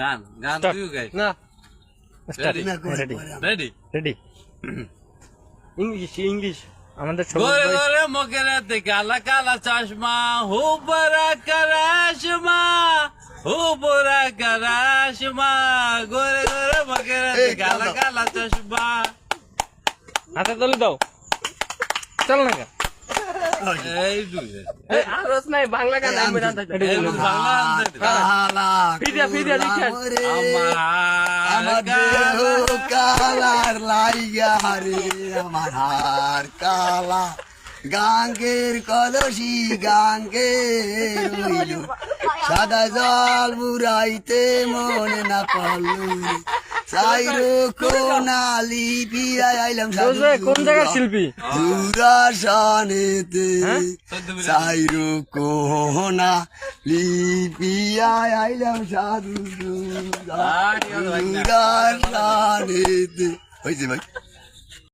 গান গান Start. তুই গাই না start Ready? Ready ready English আমাদের গোরে গোরে মকেরাতে কালা কালা চশমা হো বড়া করশমা হো বড়া করশমা গোরে গোরে মকেরাতে কালা কালা চশমা হাতে তালি দাও চল না এই দুই আরস নাই বাংলা গান আমি গান এই বাংলা আনতে কালা ফিরিয়া লিখে আমার দেহ কালার লাইয়া রে আমার হার কালা গাঙ্গের কলসি গাঙ্গের হইল সাদা জল বুড়াইতে মনে না পারল চাইরো কোনালি পিয়া আইলাম কোন জায়গার শিল্পী দুরাসানেতে চাইরো কোনা লিপিয়া আইলাম সাধু দুরাসানেতে হয়েছে ভাই।